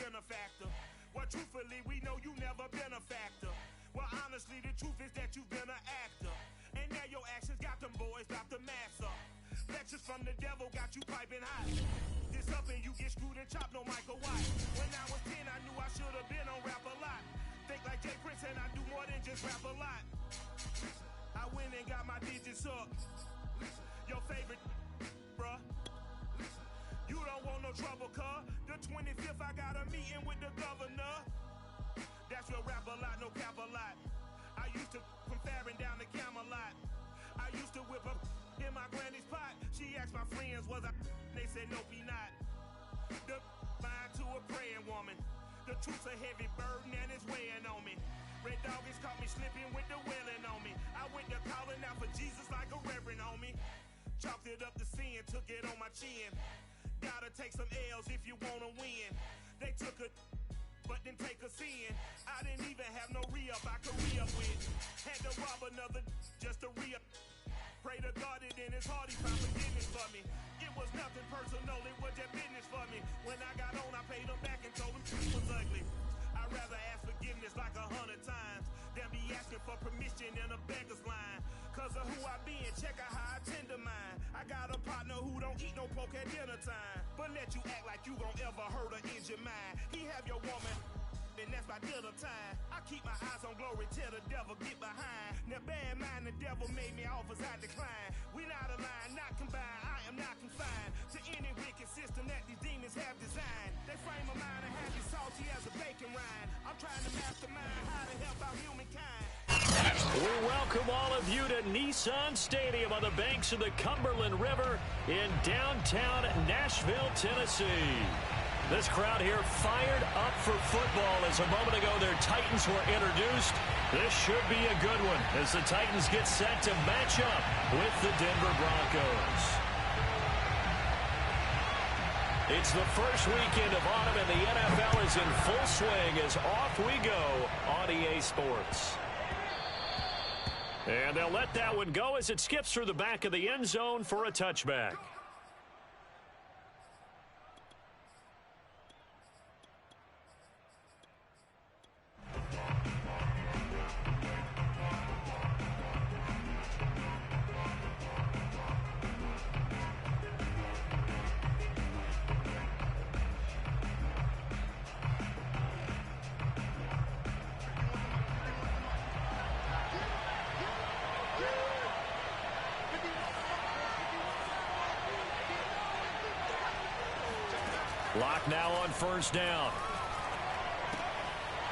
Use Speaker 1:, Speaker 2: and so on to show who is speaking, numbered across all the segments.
Speaker 1: benefactor. Well, truthfully, we know you never been a factor. Well, honestly, the truth is that you've been an actor. And now your actions got them boys about to mass up. Lectures from the devil got you piping hot. This up and you get screwed and chopped, no Michael White. When I was 10, I knew I should have been on rap a lot. Think like Jay Prince and I do more than just rap a lot. I went and got my digits up. Your favorite, bruh. You don't want no trouble, cuz. The 25th, I got a meeting with the governor. That's your rap a lot, no cap a lot. I used to from Farron down to Camelot. I used to whip up in my granny's pot. She asked my friends, was I? They said, nope, he not. The mind to a praying woman. The truth's a heavy burden and it's weighing on me. Red doggies caught me slipping with the wailing on me. I went to calling out for Jesus like a reverend on me. Chalked it up to sin, took it on my chin. Gotta take some L's if you wanna win. They took a but didn't take a sin. I didn't even have no re-up I could re-up with. Had to rob another just to re-up. Pray to God that in his heart he found forgiveness for me. It was nothing personal, it was just business for me. When I got on, I paid him back and told him he was ugly. I'd rather ask forgiveness like 100 times than be asking for permission in a beggar's line. Cause of who I be and check out how I tend to mine. I got a partner who don't eat no pork at dinner time, but let you act like you gon' ever hurt or injure mine. He have your woman, and that's by dinner time. I keep my eyes on glory till the devil get behind. Now bear in mind the devil made me offers I decline. We not aligned, not combined, I am not confined to any wicked system that these demons have designed. They frame of mind and have you salty as a bacon rind. I'm trying to mastermind how to help out humankind.
Speaker 2: We welcome all of you to Nissan Stadium on the banks of the Cumberland River in downtown Nashville, Tennessee. This crowd here fired up for football as a moment ago their Titans were introduced. This should be a good one as the Titans get set to match up with the Denver Broncos. It's the first weekend of autumn and the NFL is in full swing as off we go on EA Sports. And they'll let that one go as it skips through the back of the end zone for a touchback. Lock now on first down.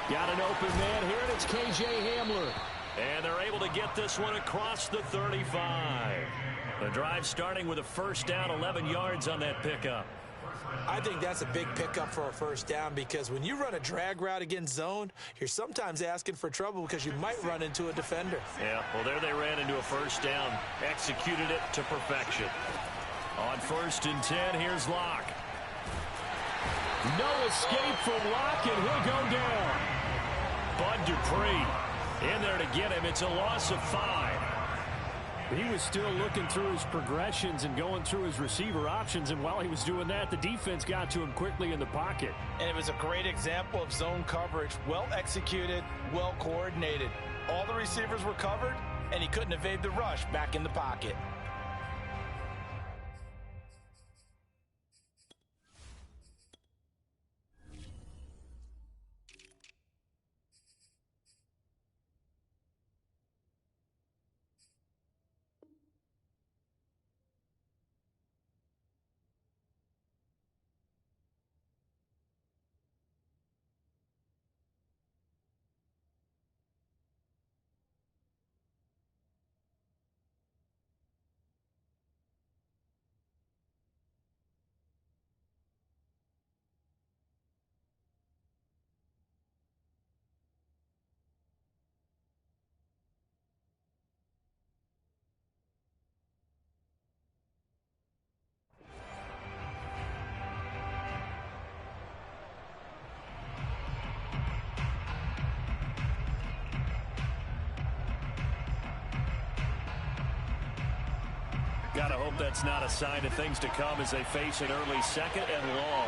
Speaker 2: Got an open man here, and it's K.J. Hamler. And they're able to get this one across the 35. The drive starting with a first down, 11 yards on that pickup.
Speaker 3: I think that's a big pickup for a first down because when you run a drag route against zone, you're sometimes asking for trouble because you might run into a defender.
Speaker 2: Yeah, well, there they ran into a first down, executed it to perfection. On 1st and 10, here's Locke. No escape from Locke, and he'll go down. Bud Dupree in there to get him. It's a loss of 5.
Speaker 4: He was still looking through his progressions and going through his receiver options, and while he was doing that, the defense got to him quickly in the pocket.
Speaker 3: And it was a great example of zone coverage. Well executed, well coordinated. All the receivers were covered, and he couldn't evade the rush back in the pocket.
Speaker 2: Gotta hope that's not a sign of things to come as they face an early 2nd and long.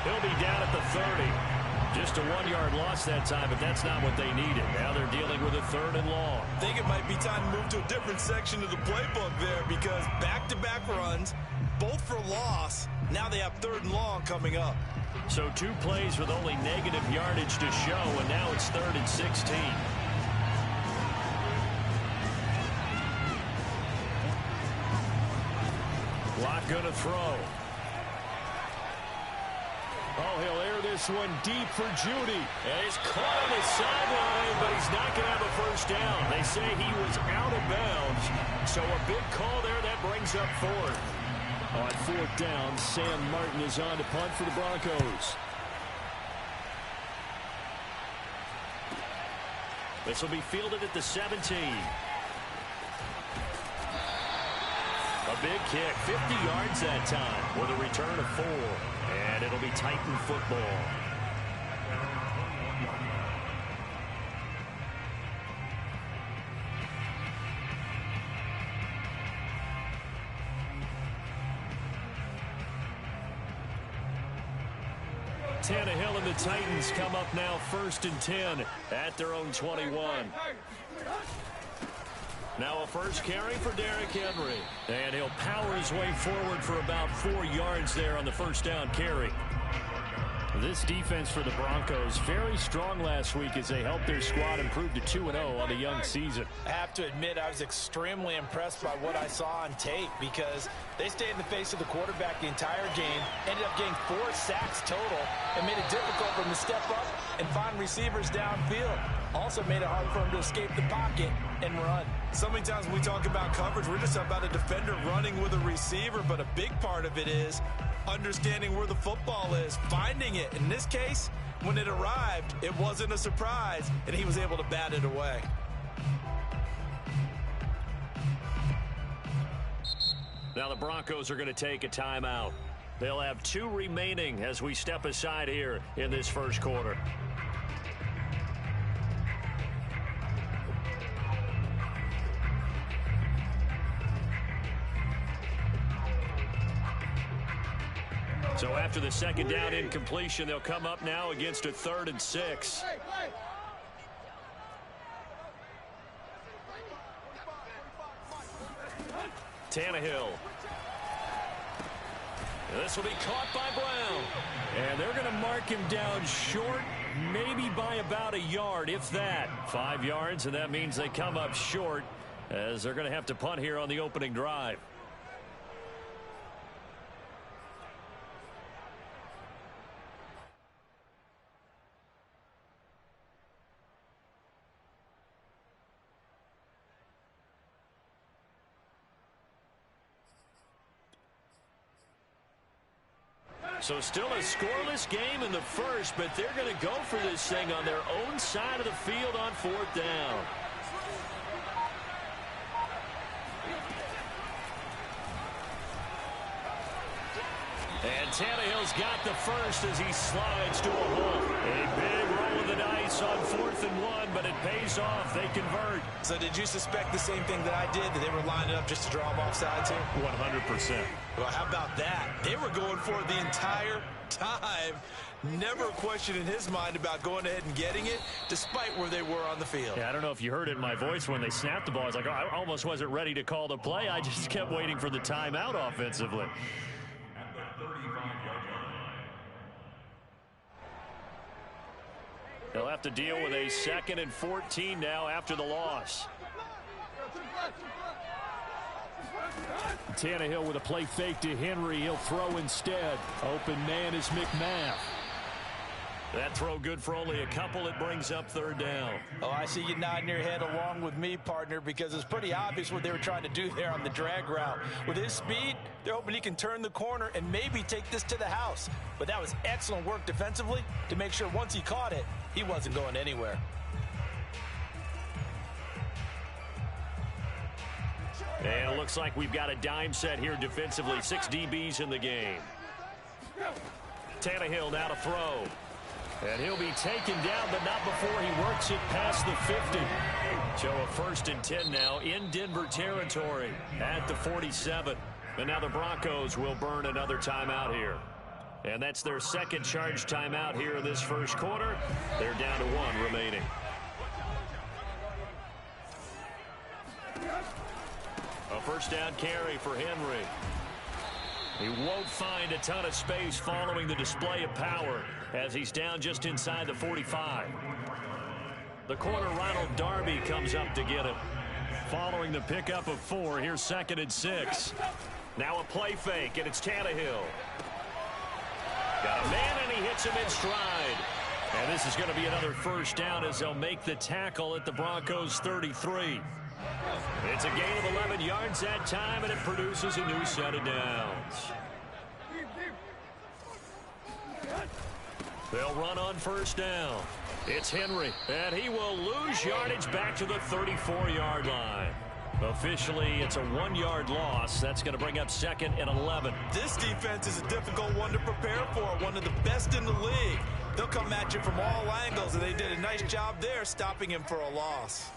Speaker 2: He'll be down at the 30. Just a 1-yard loss that time, but that's not what they needed. Now they're dealing with a 3rd and long.
Speaker 3: I think it might be time to move to a different section of the playbook there, because back-to-back runs, both for loss. Now they have 3rd and long coming up.
Speaker 2: So 2 plays with only negative yardage to show, and now it's 3rd and 16. Watt gonna throw.
Speaker 4: Oh, he'll air this one deep for Judy.
Speaker 2: And he's caught on the sideline, but he's not going to have a first down. They say he was out of bounds. So a big call there that brings up 4th.
Speaker 4: On 4th down, Sam Martin is on to punt for the Broncos.
Speaker 2: This will be fielded at the 17. A big kick, 50 yards that time with a return of 4. And it'll be Titan football. Tannehill and the Titans come up now 1st and 10 at their own 21. Now a first carry for Derrick Henry. And he'll power his way forward for about 4 yards there on the first down carry.
Speaker 4: This defense for the Broncos, very strong last week as they helped their squad improve to 2-0 on the young season.
Speaker 3: I have to admit, I was extremely impressed by what I saw on tape, because they stayed in the face of the quarterback the entire game, ended up getting 4 sacks total, and made it difficult for him to step up and find receivers downfield. Also made it hard for him to escape the pocket and run. So many times when we talk about coverage, we're just about a defender running with a receiver, but a big part of it is understanding where the football is, finding it. In this case, when it arrived, it wasn't a surprise, and he was able to bat it away.
Speaker 2: Now the Broncos are going to take a timeout. They'll have 2 remaining as we step aside here in this first quarter. So after the second down incompletion, they'll come up now against a 3rd and 6. Tannehill. This will be caught by Brown.
Speaker 4: And they're going to mark him down short, maybe by about a yard, if that.
Speaker 2: 5 yards, and that means they come up short as they're going to have to punt here on the opening drive. So still a scoreless game in the first, but they're going to go for this thing on their own side of the field on 4th down. And Tannehill's got the first as he slides to a hole. A big roll of the dice on 4th and 1, but it pays off. They convert.
Speaker 3: So did you suspect the same thing that I did, that they were lining up just to draw them off sides here?
Speaker 2: 100%.
Speaker 3: Well, how about that? They were going for it the entire time. Never a question in his mind about going ahead and getting it, despite where they were on the field.
Speaker 2: Yeah, I don't know if you heard it in my voice when they snapped the ball. I was like, oh, I almost wasn't ready to call the play. I just kept waiting for the timeout offensively. They'll have to deal with a 2nd and 14 now after the loss.
Speaker 4: Tannehill with a play fake to Henry. He'll throw instead. Open man is McMath.
Speaker 2: That throw good for only a couple. It brings up 3rd down.
Speaker 3: Oh, I see you nodding your head along with me, partner, because it's pretty obvious what they were trying to do there on the drag route. With his speed, they're hoping he can turn the corner and maybe take this to the house. But that was excellent work defensively to make sure once he caught it, he wasn't going anywhere.
Speaker 2: And it looks like we've got a dime set here defensively. 6 DBs in the game. Tannehill now to throw. And he'll be taken down, but not before he works it past the 50. So a 1st and 10 now in Denver territory at the 47. And now the Broncos will burn another timeout here. And that's their second charge timeout here in this first quarter. They're down to 1 remaining. A first down carry for Henry. He won't find a ton of space following the display of power as he's down just inside the 45. The corner Ronald Darby comes up to get him. Following the pickup of 4, here's 2nd and 6. Now a play fake, and it's Tannehill. Got a man, and he hits him in stride. And this is going to be another first down as they'll make the tackle at the Broncos' 33. It's a gain of 11 yards that time, and it produces a new set of downs. They'll run on first down. It's Henry, and he will lose yardage back to the 34-yard line. Officially, it's a 1-yard loss. That's going to bring up 2nd and 11.
Speaker 3: This defense is a difficult one to prepare for, one of the best in the league. They'll come at you from all angles, and they did a nice job there stopping him for a loss.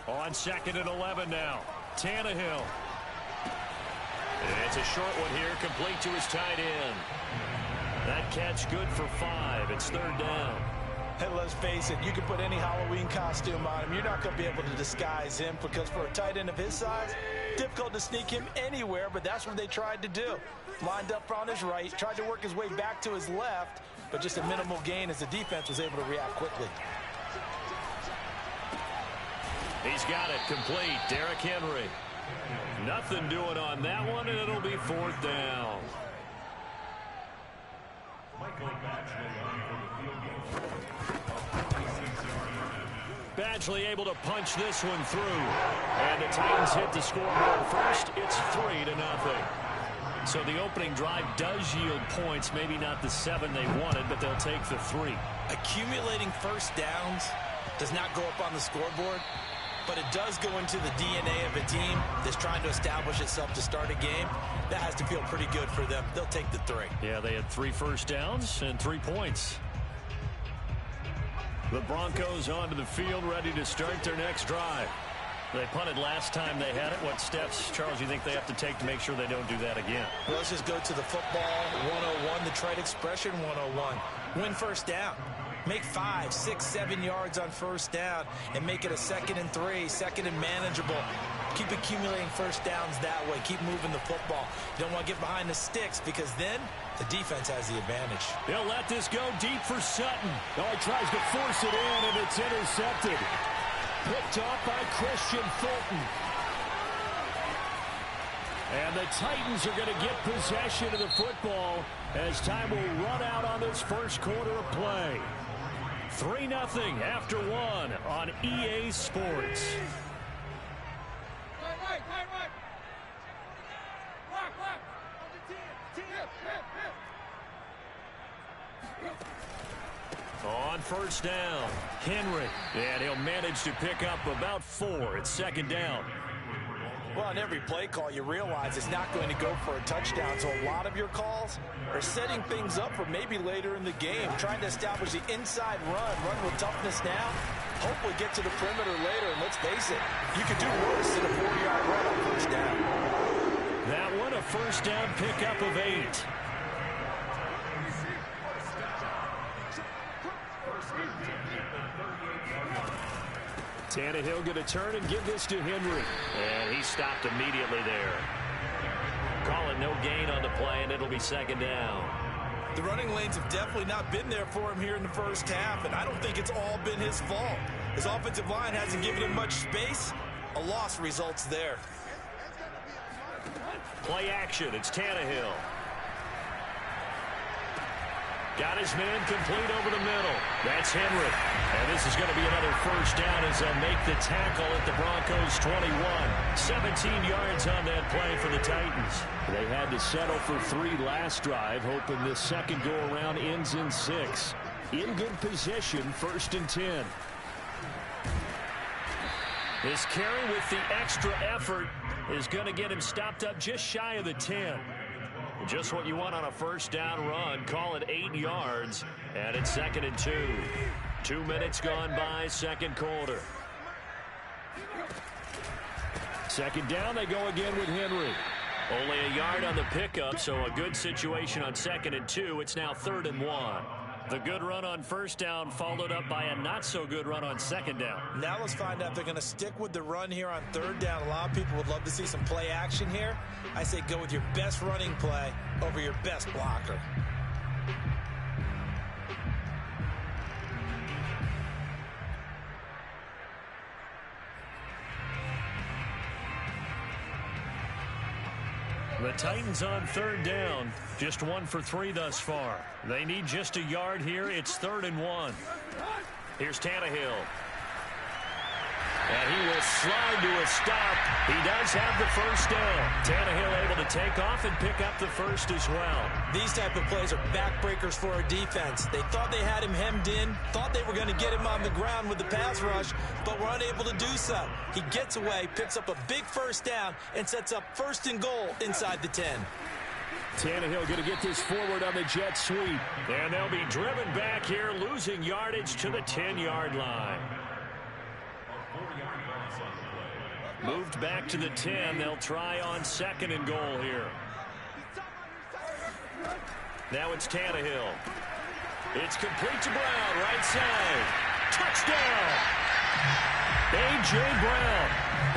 Speaker 2: On 2nd and 11 now, Tannehill. It's a short one here, complete to his tight end. That catch good for 5. It's 3rd down.
Speaker 3: And let's face it, you can put any Halloween costume on him. You're not going to be able to disguise him because for a tight end of his size, difficult to sneak him anywhere, but that's what they tried to do. Lined up on his right, tried to work his way back to his left, but just a minimal gain as the defense was able to react quickly.
Speaker 2: He's got it complete. Derrick Henry. Nothing doing on that one, and it'll be 4th down. Badgley able to punch this one through. And the Titans hit the scoreboard first. It's 3-0. So the opening drive does yield points. Maybe not the 7 they wanted, but they'll take the 3.
Speaker 3: Accumulating first downs does not go up on the scoreboard, but it does go into the DNA of a team that's trying to establish itself to start a game. That has to feel pretty good for them. They'll take the 3.
Speaker 2: Yeah, they had 3 first downs and 3 points. The Broncos onto the field, ready to start their next drive. They punted last time they had it. What steps, Charles, you think they have to take to make sure they don't do that again?
Speaker 3: Well, let's just go to the football 101, the trade expression 101. Win first down. Make 5, 6, 7 yards on first down and make it a 2nd and 3, 2nd and manageable. Keep accumulating first downs that way. Keep moving the football. You don't want to get behind the sticks because then the defense has the advantage.
Speaker 2: He'll let this go deep for Sutton.
Speaker 4: Oh, he tries to force it in, and it's intercepted. Picked off by Christian Fulton. And the Titans are going to get possession of the football as time will run out on this first quarter of play. 3-0 after 1 on EA Sports. On first down, Henry. And he'll manage to pick up about 4. It's 2nd down.
Speaker 3: Well, on every play call, you realize it's not going to go for a touchdown. So a lot of your calls are setting things up for maybe later in the game, trying to establish the inside run with toughness now. Hopefully get to the perimeter later. And let's face it, you could do worse than a 4-yard run on first down.
Speaker 2: That one, a first down pickup of 8. Tannehill going to turn and give this to Henry. And he stopped immediately there. Calling no gain on the play, and it'll be 2nd down.
Speaker 3: The running lanes have definitely not been there for him here in the first half, and I don't think it's all been his fault. His offensive line hasn't given him much space. A loss results there.
Speaker 2: Play action. It's Tannehill. Got his man complete over the middle. That's Henry. And this is going to be another first down as they'll make the tackle at the Broncos' 21. 17 yards on that play for the Titans. They had to settle for 3 last drive, hoping this second go-around ends in 6. In good position, 1st and 10. This carry with the extra effort is going to get him stopped up just shy of the 10. Just what you want on a first down run. Call it 8 yards, and it's 2nd and 2. 2 minutes gone by, second quarter. 2nd down, they go again with Henry. Only a yard on the pickup, so a good situation on 2nd and 2. It's now 3rd and 1. The good run on 1st down followed up by a not-so-good run on 2nd down.
Speaker 3: Now let's find out if they're going to stick with the run here on 3rd down. A lot of people would love to see some play action here. I say go with your best running play over your best blocker.
Speaker 2: The Titans on 3rd down, just 1 for 3 thus far. They need just a yard here. It's 3rd and 1. Here's Tannehill. And he will slide to a stop. He does have the 1st down. Tannehill able to take off and pick up the 1st as well.
Speaker 3: These type of plays are backbreakers for our defense. They thought they had him hemmed in, thought they were going to get him on the ground with the pass rush, but were unable to do so. He gets away, picks up a big 1st down, and sets up 1st and goal inside the 10.
Speaker 2: Tannehill going to get this forward on the jet sweep. And they'll be driven back here, losing yardage to the 10-yard line. Moved back to the 10. They'll try on 2nd and goal here. Now it's Tannehill. It's complete to Brown, right side. Touchdown! A.J. Brown,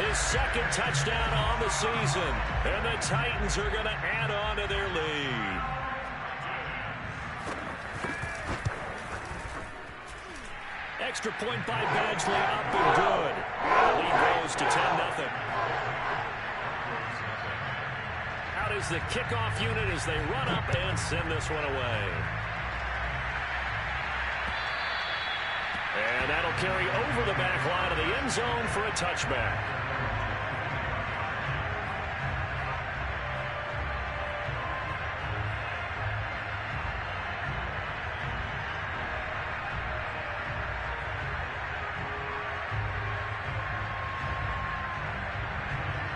Speaker 2: his 2nd touchdown on the season. And the Titans are going to add on to their lead. Extra point by Badgley, up and good. The lead goes to 10-0. Out is the kickoff unit as they run up and send this one away. And that'll carry over the back line of the end zone for a touchback.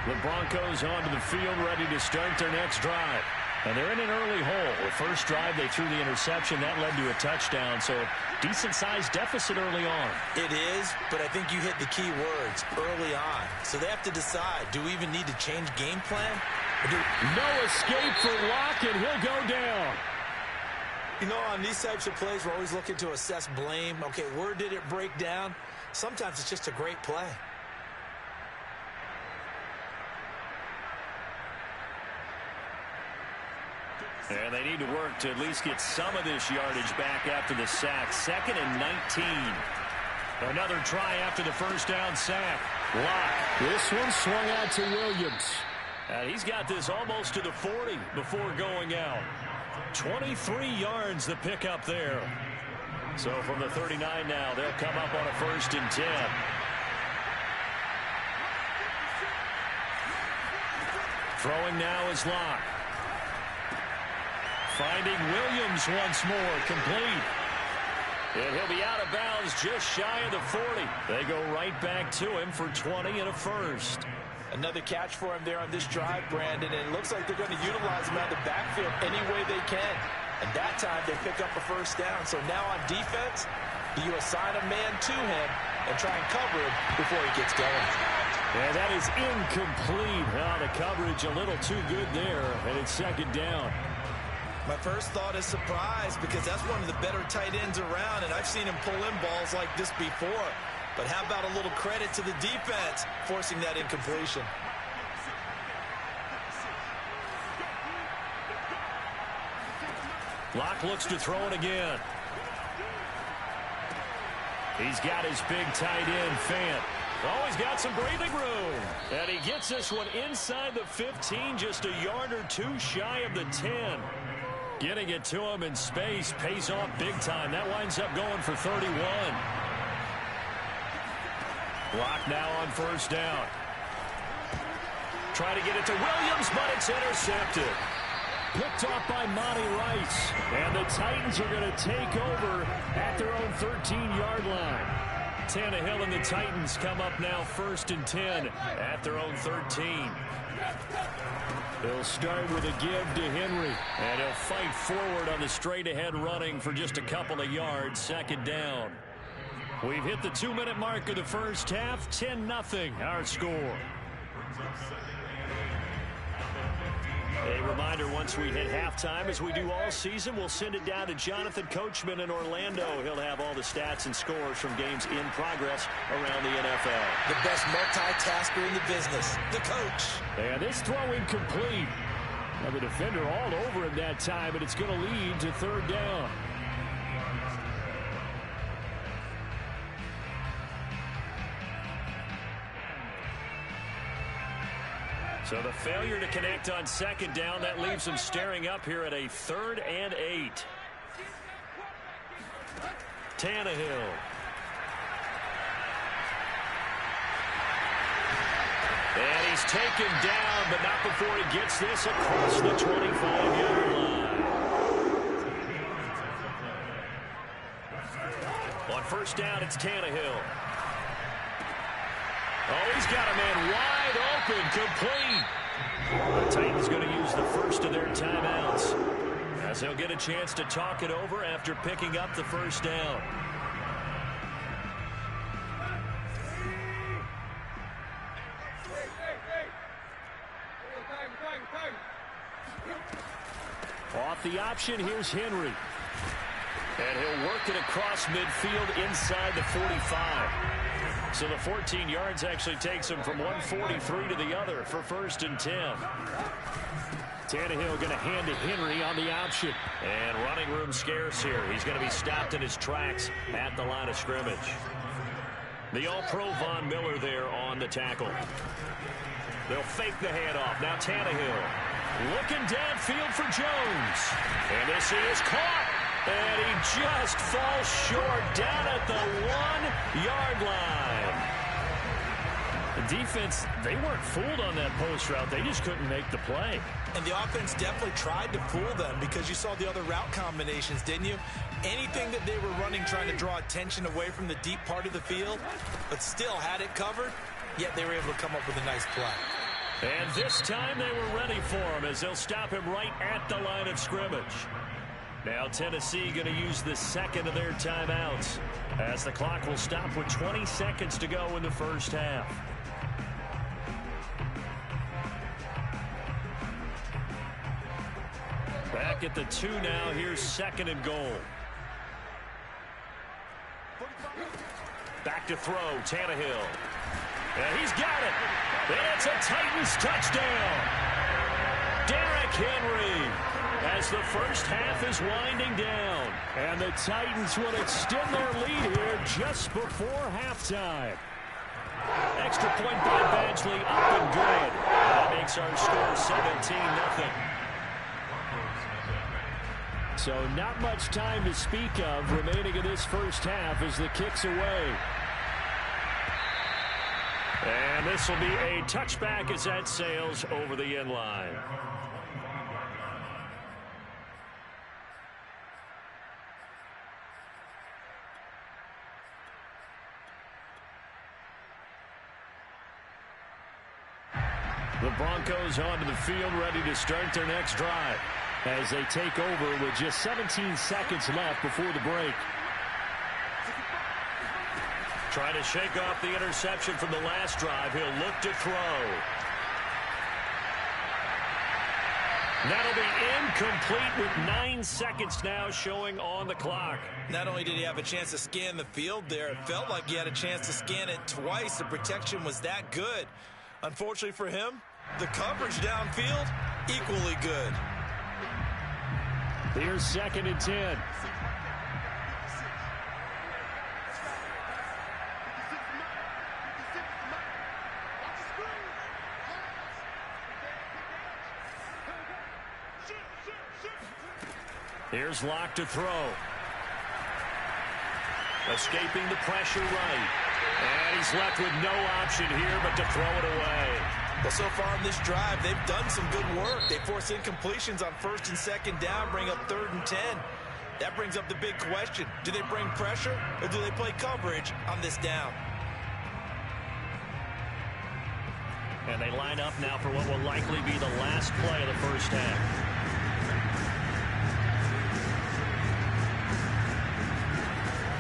Speaker 2: The Broncos onto the field, ready to start their next drive. And they're in an early hole. The first drive, they threw the interception. That led to a touchdown, so decent-sized deficit early on.
Speaker 3: It is, but I think you hit the key words, early on. So they have to decide, do we even need to change game plan?
Speaker 2: No escape for Locke, and he'll go down.
Speaker 3: You know, on these types of plays, we're always looking to assess blame. Okay, where did it break down? Sometimes it's just a great play.
Speaker 2: And they need to work to at least get some of this yardage back after the sack. 2nd and 19. Another try after the 1st down sack. Locke.
Speaker 4: This one swung out to Williams.
Speaker 2: He's got this almost to the 40 before going out. 23 yards the pick up there. So from the 39 now, they'll come up on a 1st and 10. Throwing now is Locke. Finding Williams once more, complete. And he'll be out of bounds just shy of the 40. They go right back to him for 20 and a 1st.
Speaker 3: Another catch for him there on this drive, Brandon, and it looks like they're going to utilize him out of the backfield any way they can. And that time they pick up a 1st down. So now on defense, do you assign a man to him and try and cover him before he gets going?
Speaker 2: And that is incomplete. The coverage a little too good there, and it's 2nd down.
Speaker 3: My first thought is surprise, because that's one of the better tight ends around, and I've seen him pull in balls like this before. But how about a little credit to the defense forcing that incompletion?
Speaker 2: Locke looks to throw it again. He's got his big tight end, Fant. Oh, he's got some breathing room. And he gets this one inside the 15, just a yard or two shy of the 10. Getting it to him in space pays off big time. That winds up going for 31. Locke now on 1st down. Trying to get it to Williams, but it's intercepted.
Speaker 4: Picked off by Monty Rice.
Speaker 2: And the Titans are going to take over at their own 13-yard line. Tannehill and the Titans come up now 1st and 10 at their own 13. They'll start with a give to Henry. And he'll fight forward on the straight-ahead running for just a couple of yards. 2nd down. We've hit the 2-minute mark of the first half. 10-0 our score. A reminder, once we hit halftime, as we do all season, we'll send it down to Jonathan Coachman in Orlando. He'll have all the stats and scores from games in progress around the NFL.
Speaker 3: The best multitasker in the business, the coach.
Speaker 4: And this throw incomplete. Now the defender all over him that time, and it's going to lead to third down.
Speaker 2: So the failure to connect on second down, that leaves them staring up here at a 3rd and 8. Tannehill. And he's taken down, but not before he gets this across the 25-yard line. On first down, it's Tannehill. Oh, he's got a man wide open, complete. The Titans going to use the first of their timeouts, as they'll get a chance to talk it over after picking up the first down.
Speaker 4: Off the option, here's Henry.
Speaker 2: And he'll work it across midfield inside the 45. So the 14 yards actually takes him from 143 to the other for 1st and 10.
Speaker 4: Tannehill going to hand to Henry on the option.
Speaker 2: And running room scarce here. He's going to be stopped in his tracks at the line of scrimmage. The All-Pro Von Miller there on the tackle. They'll fake the handoff. Now Tannehill looking downfield for Jones. And this is caught. And he just falls short down at the 1-yard line.
Speaker 4: The defense, they weren't fooled on that post route. They just couldn't make the play.
Speaker 3: And the offense definitely tried to fool them because you saw the other route combinations, didn't you? Anything that they were running trying to draw attention away from the deep part of the field, but still had it covered, yet they were able to come up with a nice play.
Speaker 2: And this time they were ready for him as they'll stop him right at the line of scrimmage. Now Tennessee going to use the second of their timeouts as the clock will stop with 20 seconds to go in the first half. Back at the 2 now. Here's 2nd and goal. Back to throw. Tannehill. And he's got it. And it's a Titans touchdown. Derrick Henry. As the first half is winding down.
Speaker 4: And the Titans will extend their lead here just before halftime.
Speaker 2: Extra point by Badgley, up and good. That makes our score 17-0.
Speaker 4: So not much time to speak of remaining in this first half as the kick's away.
Speaker 2: And this will be a touchback as that sails over the end line. The Broncos onto the field, ready to start their next drive.
Speaker 4: As they take over with just 17 seconds left before the break.
Speaker 2: Trying to shake off the interception from the last drive. He'll look to throw. That'll be incomplete with 9 seconds now showing on the clock.
Speaker 3: Not only did he have a chance to scan the field there, it felt like he had a chance to scan it twice. The protection was that good. Unfortunately for him, the coverage downfield, equally good.
Speaker 4: Here's 2nd and 10.
Speaker 2: Here's Locke to throw. Escaping the pressure right. And he's left with no option here but to throw it away.
Speaker 3: Well, so far in this drive, they've done some good work. They force incompletions on 1st and 2nd down, bring up 3rd and 10. That brings up the big question. Do they bring pressure or do they play coverage on this down?
Speaker 2: And they line up now for what will likely be the last play of the first half.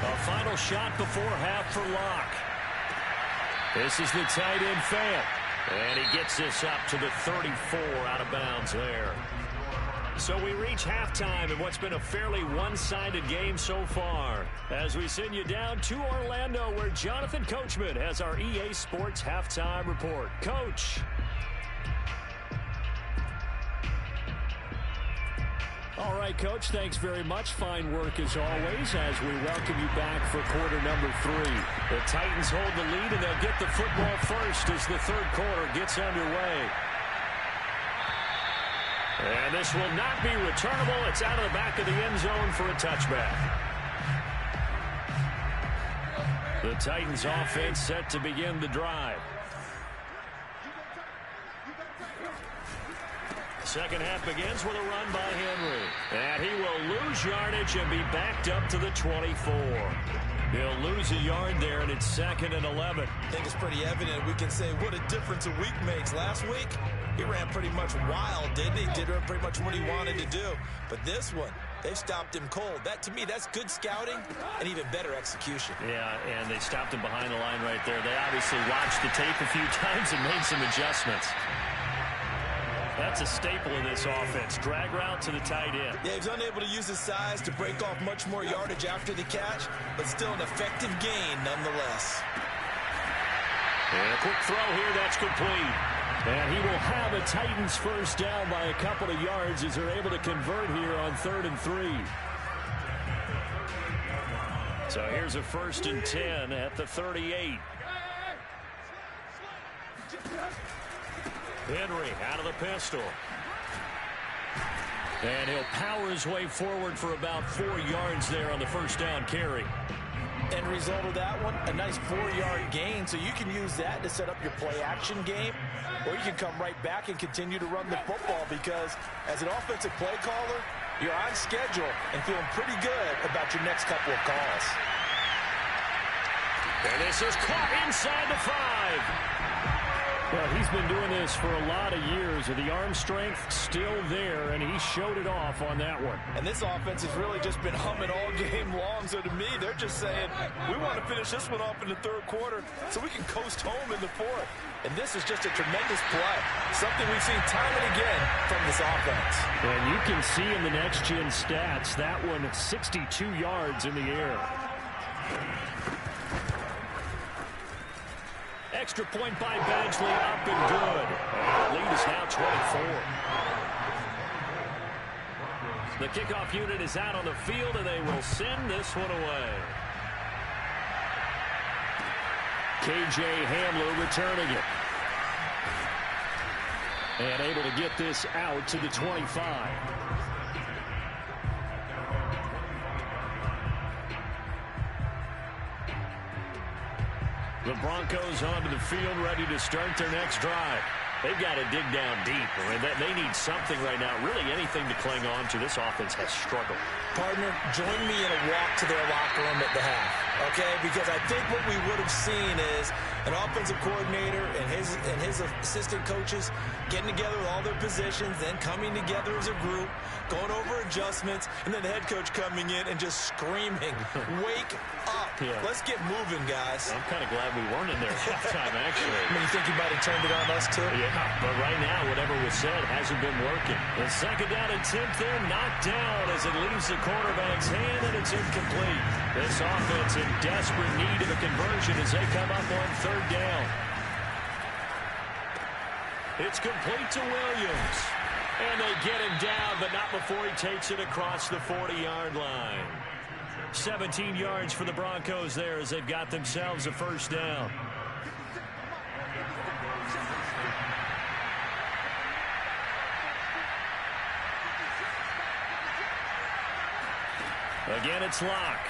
Speaker 2: A final shot before half for Locke.
Speaker 4: This is the tight end Fant.
Speaker 2: And he gets this up to the 34 out of bounds there. So we reach halftime in what's been a fairly one-sided game so far, as we send you down to Orlando, where Jonathan Coachman has our EA Sports Halftime Report. Coach.
Speaker 4: All right, Coach, thanks very much. Fine work as always as we welcome you back for quarter number 3.
Speaker 2: The Titans hold the lead, and they'll get the football first as the third quarter gets underway. And this will not be returnable. It's out of the back of the end zone for a touchback. The Titans offense set to begin the drive. Second half begins with a run by Henry. And he will lose yardage and be backed up to the 24. He'll lose a yard there, and it's 2nd and 11.
Speaker 3: I think it's pretty evident. We can say what a difference a week makes. Last week, he ran pretty much wild, didn't he? Did pretty much what he wanted to do. But this one, they stopped him cold. That, to me, that's good scouting and even better execution.
Speaker 2: Yeah, and they stopped him behind the line right there. They obviously watched the tape a few times and made some adjustments. That's a staple in this offense. Drag route to the tight end.
Speaker 3: Yeah, he's unable to use his size to break off much more yardage after the catch, but still an effective gain nonetheless.
Speaker 2: And a quick throw here, that's complete.
Speaker 4: And he will have a Titans first down by a couple of yards as they're able to convert here on 3rd and 3.
Speaker 2: So here's a 1st and 10 at the 38. Henry out of the pistol. And he'll power his way forward for about 4 yards there on the first down carry.
Speaker 3: End result of that one, a nice 4-yard gain, so you can use that to set up your play-action game, or you can come right back and continue to run the football, because as an offensive play caller, you're on schedule and feeling pretty good about your next couple of calls.
Speaker 2: And this is caught inside the 5.
Speaker 4: Well, he's been doing this for a lot of years, with the arm strength still there, and he showed it off on that one.
Speaker 3: And this offense has really just been humming all game long, so to me, they're just saying, we want to finish this one off in the third quarter so we can coast home in the fourth. And this is just a tremendous play, something we've seen time and again from this offense.
Speaker 4: And you can see in the next-gen stats, that one 62 yards in the air.
Speaker 2: Extra point by Badgley, up and good. And the lead is now 24. The kickoff unit is out on the field, and they will send this one away.
Speaker 4: K.J. Hamler returning it. And able to get this out to the 25.
Speaker 2: The Broncos onto the field, ready to start their next drive. They've got to dig down deep. I mean, they need something right now, really anything to cling on to. This offense has struggled.
Speaker 3: Partner, join me in a walk to their locker room at the half, okay? Because I think what we would have seen is an offensive coordinator and his assistant coaches getting together with all their positions, then coming together as a group, going over adjustments, and then the head coach coming in and just screaming, wake up.
Speaker 2: Yeah.
Speaker 3: Let's get moving, guys.
Speaker 2: I'm kind of glad we weren't in there at halftime, actually.
Speaker 3: I mean, you think you might have turned it on us, too?
Speaker 2: Yeah, but right now, whatever was said hasn't been working. The 2nd down attempt there, knocked down as it leaves the quarterback's hand, and it's incomplete. This offense in desperate need of a conversion as they come up on 3rd down. It's complete to Williams. And they get him down, but not before he takes it across the 40-yard line. 17 yards for the Broncos there as they've got themselves a first down. Again, it's Locke.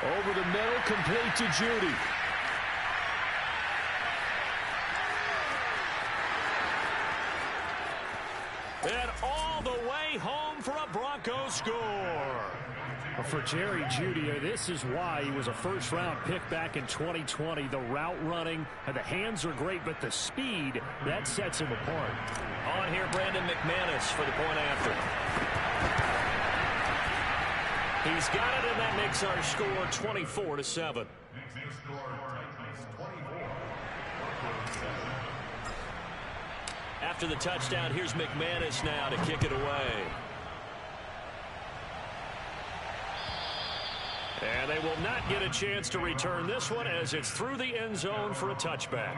Speaker 4: Over the middle, complete to Judy.
Speaker 2: And all the way home for a Broncos score.
Speaker 4: For Jerry Jeudy, this is why he was a first-round pick back in 2020. The route running, and the hands are great, but the speed, that sets him apart.
Speaker 2: On here, Brandon McManus for the point after. He's got it, and that makes our score 24-7. After the touchdown, here's McManus now to kick it away. And they will not get a chance to return this one as it's through the end zone for a touchback.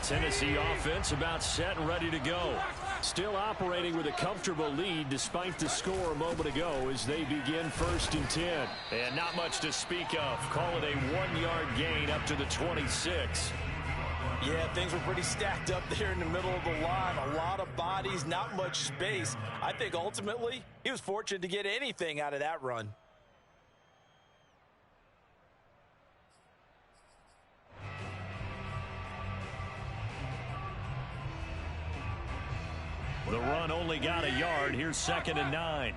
Speaker 2: Tennessee offense about set and ready to go. Still operating with a comfortable lead despite the score a moment ago as they begin 1st and 10. And not much to speak of. Call it a 1-yard gain up to the 26.
Speaker 3: Yeah, things were pretty stacked up there in the middle of the line. A lot of bodies, not much space. I think ultimately he was fortunate to get anything out of that run.
Speaker 2: The run only got a yard. Here's 2nd and 9.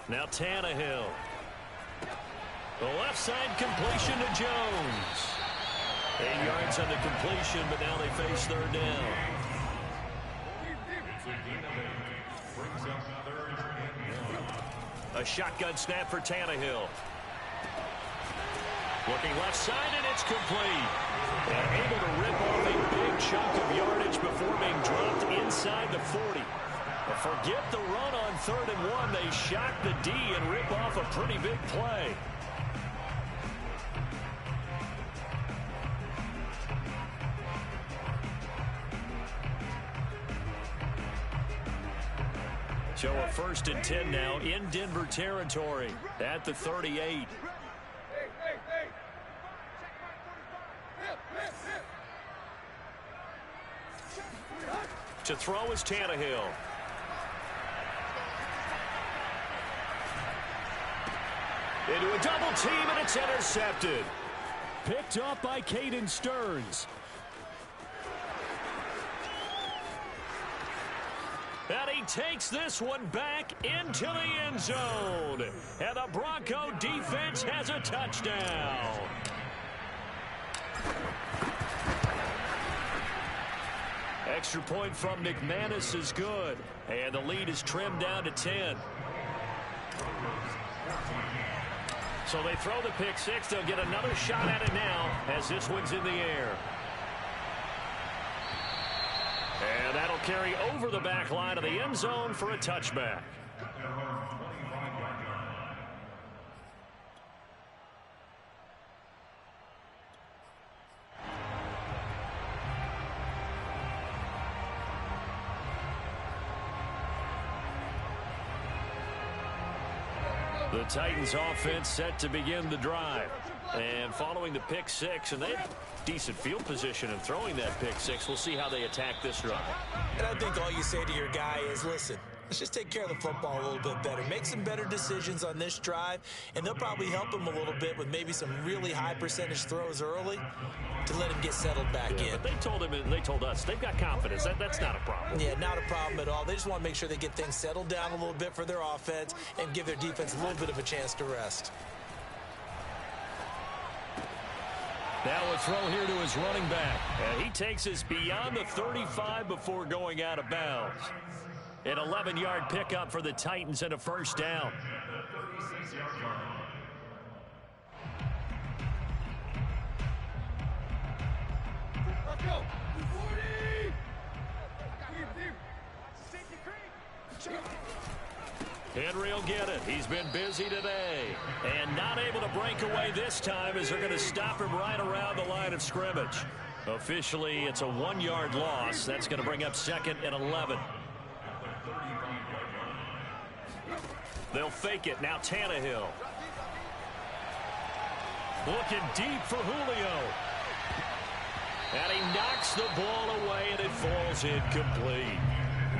Speaker 2: Now Tannehill. The left side completion to Jones. 8 yards on the completion, but now they face 3rd down. A shotgun snap for Tannehill. Looking left side, and it's complete. And able to rip off a big chunk of yardage before being dropped inside the 40. But forget the run on 3rd and 1. They shock the D and rip off a pretty big play. So a 1st and 10 now in Denver territory at the 38. To throw is Tannehill. Into a double team, and it's intercepted.
Speaker 4: Picked up by Caden Stearns.
Speaker 2: And he takes this one back into the end zone. And the Bronco defense has a touchdown. Extra point from McManus is good. And the lead is trimmed down to 10. So they throw the pick six. They'll get another shot at it now as this one's in the air. And that'll carry over the back line of the end zone for a touchback. The Titans offense set to begin the drive. And following the pick six, and they have decent field position in throwing that pick six. We'll see how they attack this drive.
Speaker 3: And I think all you say to your guy is, listen, let's just take care of the football a little bit better. Make some better decisions on this drive, and they'll probably help him a little bit with maybe some really high percentage throws early to let him get settled back in.
Speaker 2: But they told him, and they told us, they've got confidence. That's not a problem.
Speaker 3: Yeah, not a problem at all. They just want to make sure they get things settled down a little bit for their offense and give their defense a little bit of a chance to rest.
Speaker 2: Now a throw here to his running back. And he takes us beyond the 35 before going out of bounds. An 11-yard pickup for the Titans and a first down. Henry will get it. He's been busy today. And not able to break away this time as they're going to stop him right around the line of scrimmage. Officially, it's a 1-yard loss. That's going to bring up 2nd and 11. They'll fake it. Now Tannehill. Looking deep for Julio. And he knocks the ball away, and it falls incomplete.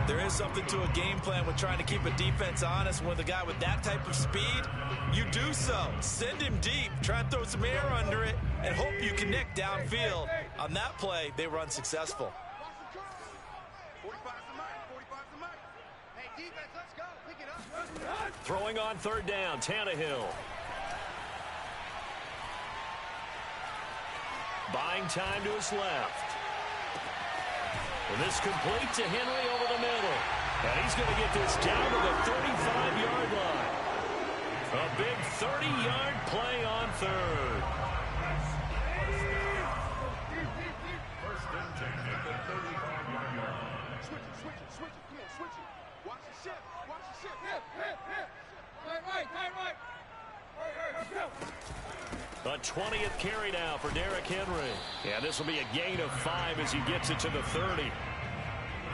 Speaker 3: There is something to a game plan with trying to keep a defense honest. With a guy with that type of speed, you do so. Send him deep. Try and throw some air under it and hope you connect downfield. On that play, they were unsuccessful.
Speaker 2: Throwing on 3rd down, Tannehill. Buying time to his left. And this complete to Henry over the middle. And he's going to get this down to the 35-yard line. A big 30-yard play on third.
Speaker 5: First and 10 at the 35-yard line. Switch it. Come on, switch it. Watch the shift. Hit. Right.
Speaker 2: A 20th carry now for Derrick Henry. Yeah, this will be a gain of 5 as he gets it to the 30.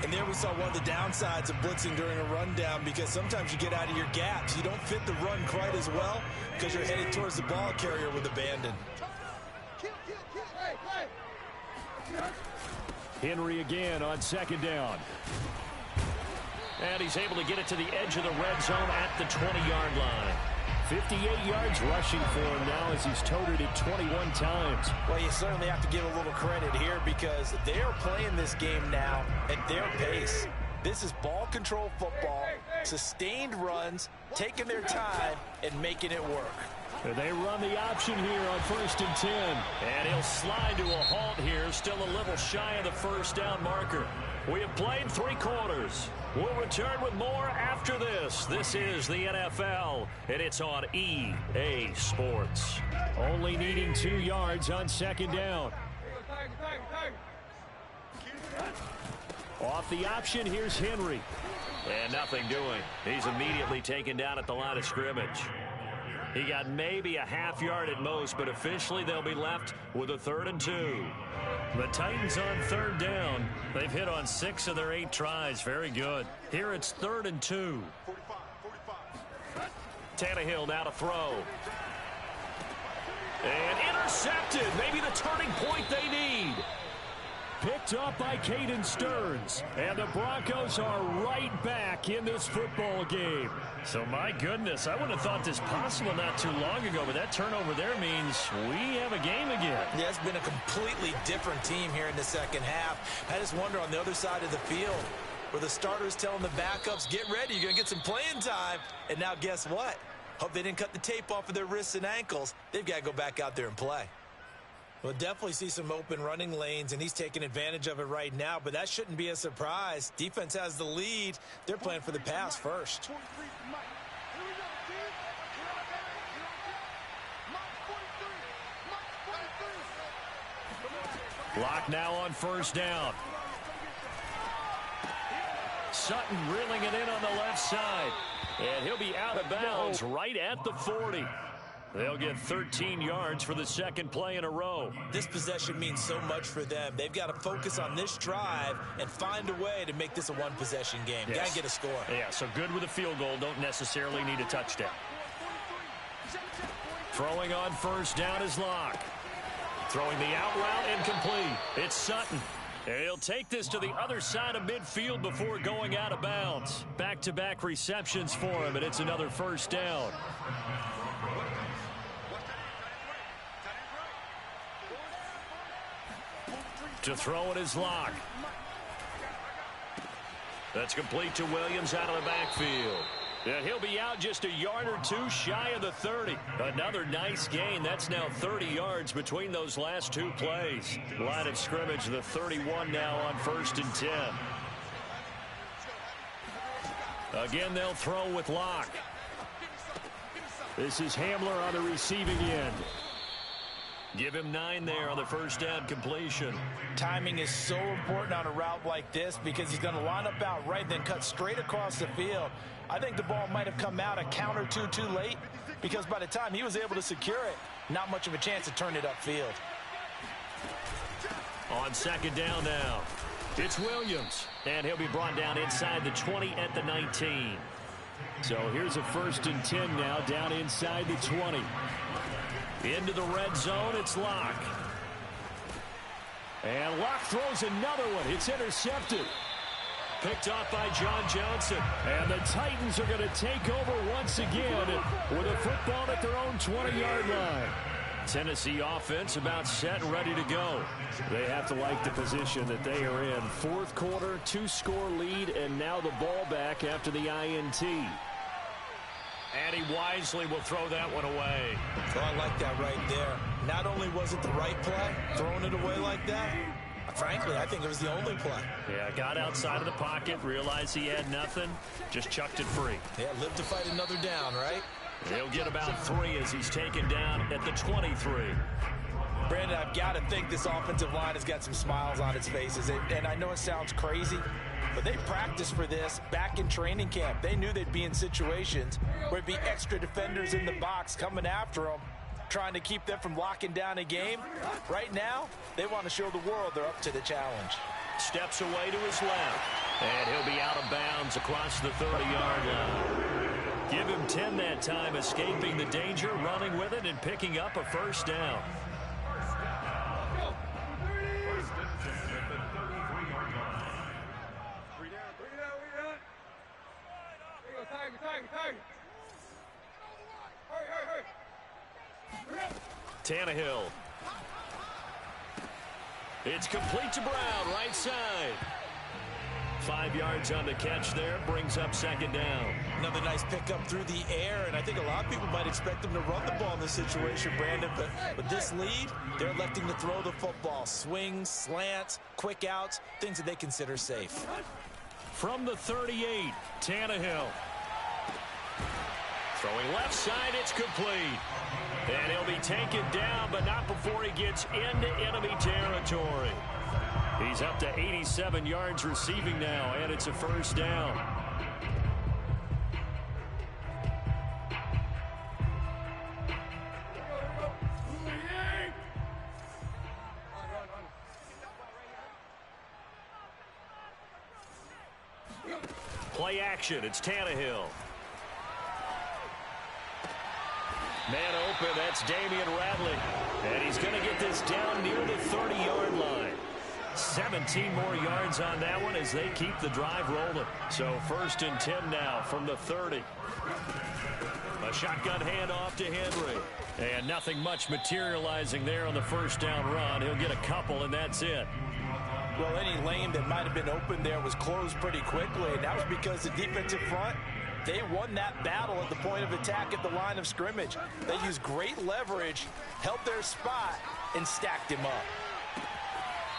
Speaker 3: And there we saw one of the downsides of blitzing during a rundown, because sometimes you get out of your gaps. You don't fit the run quite as well because you're headed towards the ball carrier with abandon.
Speaker 4: Henry again on second down.
Speaker 2: And he's able to get it to the edge of the red zone at the 20-yard line.
Speaker 4: 58 yards rushing for him now as he's toted it 21 times.
Speaker 3: Well, you certainly have to give a little credit here because they are playing this game now at their pace. This is ball control football, sustained runs, taking their time, and making it work.
Speaker 4: They run the option here on 1st and 10.
Speaker 2: And he'll slide to a halt here, still a little shy of the first down marker. We have played 3 quarters. We'll return with more after this. This is the NFL, and it's on EA Sports.
Speaker 4: Only needing 2 yards on second down. Off the option, here's Henry.
Speaker 2: And nothing doing. He's immediately taken down at the line of scrimmage. He got maybe a half yard at most, but officially they'll be left with a 3rd and 2. The Titans on 3rd down. They've hit on 6 of their 8 tries. Very good. Here it's 3rd and 2. Tannehill now to throw. And intercepted. Maybe the turning point they need.
Speaker 4: Picked up by Caden Stearns. And the Broncos are right back in this football game.
Speaker 2: So, my goodness, I would have thought this possible not too long ago, but that turnover there means we have a game again.
Speaker 3: Yeah, it's been a completely different team here in the second half. I just wonder on the other side of the field where the starters telling the backups, get ready, you're going to get some playing time. And now guess what? Hope they didn't cut the tape off of their wrists and ankles. They've got to go back out there and play. We'll definitely see some open running lanes, and he's taking advantage of it right now, but that shouldn't be a surprise. Defense has the lead. They're playing for the pass first.
Speaker 2: Lock now on 1st down. Sutton reeling it in on the left side. And he'll be out of bounds right at the 40. They'll get 13 yards for the 2nd play in a row.
Speaker 3: This possession means so much for them. They've got to focus on this drive and find a way to make this a one-possession game.
Speaker 2: Yes.
Speaker 3: Got to get a score.
Speaker 2: Yeah, so good with a field goal. Don't necessarily need a touchdown. Throwing on 1st down is Locke. Throwing the out route incomplete. It's Sutton. He'll take this to the other side of midfield before going out of bounds. Back-to-back receptions for him, and it's another 1st down. To throw it is Locke. That's complete to Williams out of the backfield. And he'll be out just a yard or 2 shy of the 30. Another nice gain. That's now 30 yards between those last 2 plays. Line of scrimmage, the 31 now on 1st and 10. Again, they'll throw with Locke.
Speaker 4: This is Hamler on the receiving end.
Speaker 2: Give him 9 there on the 1st down completion.
Speaker 3: Timing is so important on a route like this because he's going to line up out right, then cut straight across the field. I think the ball might have come out a count or 2 too late because by the time he was able to secure it, not much of a chance to turn it upfield.
Speaker 2: On 2nd down now, it's Williams. And he'll be brought down inside the 20 at the 19.
Speaker 4: So here's a 1st and 10 now down inside the 20.
Speaker 2: Into the red zone, it's Locke.
Speaker 4: And Locke throws another one. It's intercepted.
Speaker 2: Picked off by John Johnson.
Speaker 4: And the Titans are going to take over once again with a football at their own 20-yard line.
Speaker 2: Tennessee offense about set and ready to go.
Speaker 4: They have to like the position that they are in. 4th quarter, 2-score lead, and now the ball back after the INT.
Speaker 2: And he wisely will throw that one away.
Speaker 3: Oh, I like that right there. Not only was it the right play, throwing it away like that, frankly, I think it was the only play.
Speaker 2: Yeah, got outside of the pocket, realized he had nothing, just chucked it free.
Speaker 3: Yeah, live to fight another down, right?
Speaker 2: He'll get about 3 as he's taken down at the 23.
Speaker 3: Brandon, I've got to think this offensive line has got some smiles on its faces. And I know it sounds crazy, but they practiced for this back in training camp. They knew they'd be in situations where it'd be extra defenders in the box coming after them, trying to keep them from locking down a game. Right now, they want to show the world they're up to the challenge.
Speaker 2: Steps away to his left, and he'll be out of bounds across the 30-yard line. Give him 10 that time, escaping the danger, running with it, and picking up a first down. Tannehill. It's complete to Brown, right side. 5 yards on the catch there, brings up second down.
Speaker 3: Another nice pickup through the air, and I think a lot of people might expect them to run the ball in this situation, Brandon, but with this lead, they're electing to throw the football. Swings, slants, quick outs, things that they consider safe.
Speaker 2: From the 38, Tannehill. Throwing left side, it's complete. And he'll be taken down, but not before he gets into enemy territory. He's up to 87 yards receiving now, and it's a first down. Play action, it's Tannehill. Man open, that's Damian Radley. And he's going to get this down near the 30-yard line. 17 more yards on that one as they keep the drive rolling. So 1st and 10 now from the 30. A shotgun handoff to Henry. And nothing much materializing there on the first down run. He'll get a couple, and that's it.
Speaker 3: Well, any lane that might have been open there was closed pretty quickly, and that was because the defensive front, they won that battle at the point of attack at the line of scrimmage. They used great leverage, held their spot, and stacked him up.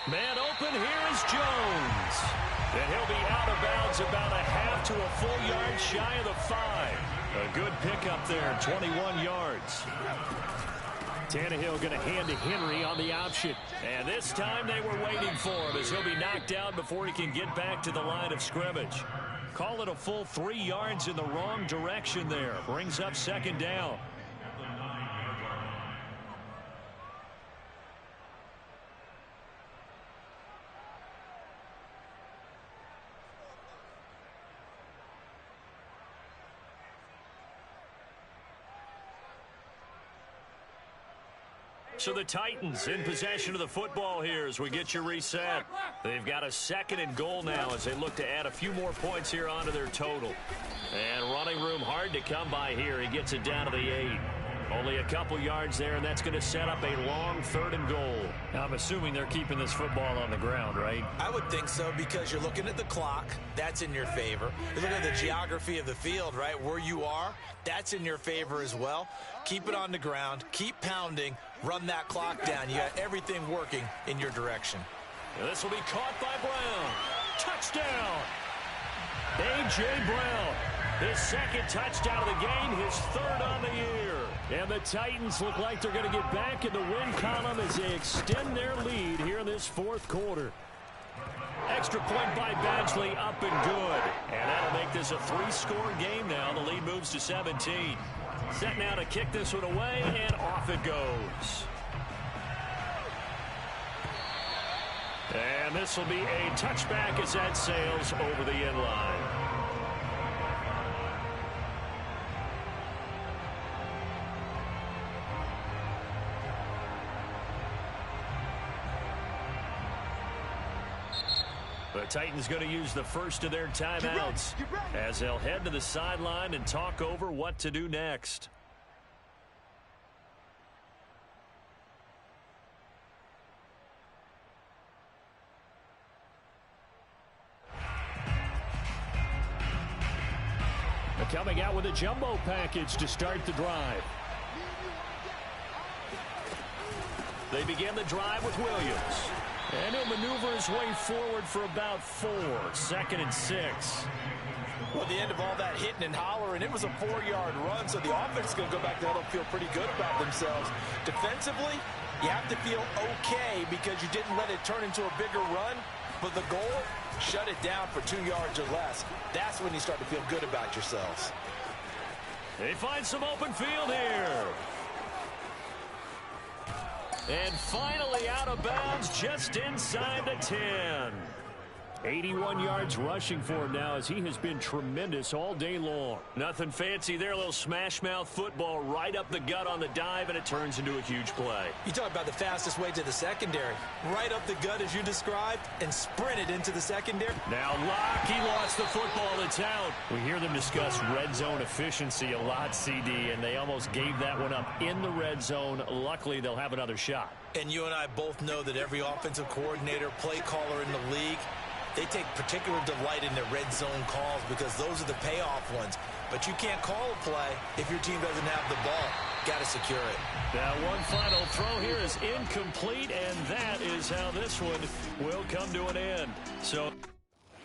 Speaker 2: Man open, here is Jones. And he'll be out of bounds about a half to a full yard shy of the 5. A good pickup there, 21 yards. Tannehill going to hand to Henry on the option. And this time they were waiting for him as he'll be knocked down before he can get back to the line of scrimmage. Call it a full 3 yards in the wrong direction there. Brings up second down. So the Titans in possession of the football here as we get you reset. They've got a 2nd and goal now as they look to add a few more points here onto their total. And running room hard to come by here. He gets it down to the 8. Only a couple yards there, and that's going to set up a long 3rd and goal. Now, I'm assuming they're keeping this football on the ground, right?
Speaker 3: I would think so because you're looking at the clock. That's in your favor. You're looking at the geography of the field, right? Where you are, that's in your favor as well. Keep it on the ground. Keep pounding. Run that clock down. You got everything working in your direction.
Speaker 2: And this will be caught by Brown. Touchdown! A.J. Brown. His 2nd touchdown of the game, his 3rd on the year. And the Titans look like they're going to get back in the win column as they extend their lead here in this 4th quarter. Extra point by Badgley, up and good. And that'll make this a 3-score game now. The lead moves to 17. Set now to kick this one away, and off it goes. And this will be a touchback as that sails over the end line. The Titans going to use the first of their timeouts as they'll head to the sideline and talk over what to do next. Coming out with a jumbo package to start the drive. They begin the drive with Williams. And he'll maneuver his way forward for about 4. 2nd and 6.
Speaker 3: Well, the end of all that hitting and hollering, it was a 4-yard run, so the offense is going to go back there and feel pretty good about themselves. Defensively, you have to feel okay because you didn't let it turn into a bigger run, but the goal, shut it down for 2 yards or less. That's when you start to feel good about yourselves.
Speaker 2: They find some open field here. And finally out of bounds just inside the 10. 81 yards rushing for him now as he has been tremendous all day long. Nothing fancy there. A little smash mouth football right up the gut on the dive, and it turns into a huge play.
Speaker 3: You talk about the fastest way to the secondary. Right up the gut as you described and sprinted into the secondary.
Speaker 2: Now Locke, he lost the football. It's out. We hear them discuss red zone efficiency a lot, CD, and they almost gave that one up in the red zone. Luckily, they'll have another shot.
Speaker 3: And you and I both know that every offensive coordinator, play caller in the league, they take particular delight in their red zone calls because those are the payoff ones. But you can't call a play if your team doesn't have the ball. Got to secure it.
Speaker 2: Now one final throw here is incomplete, and that is how this one will come to an end. So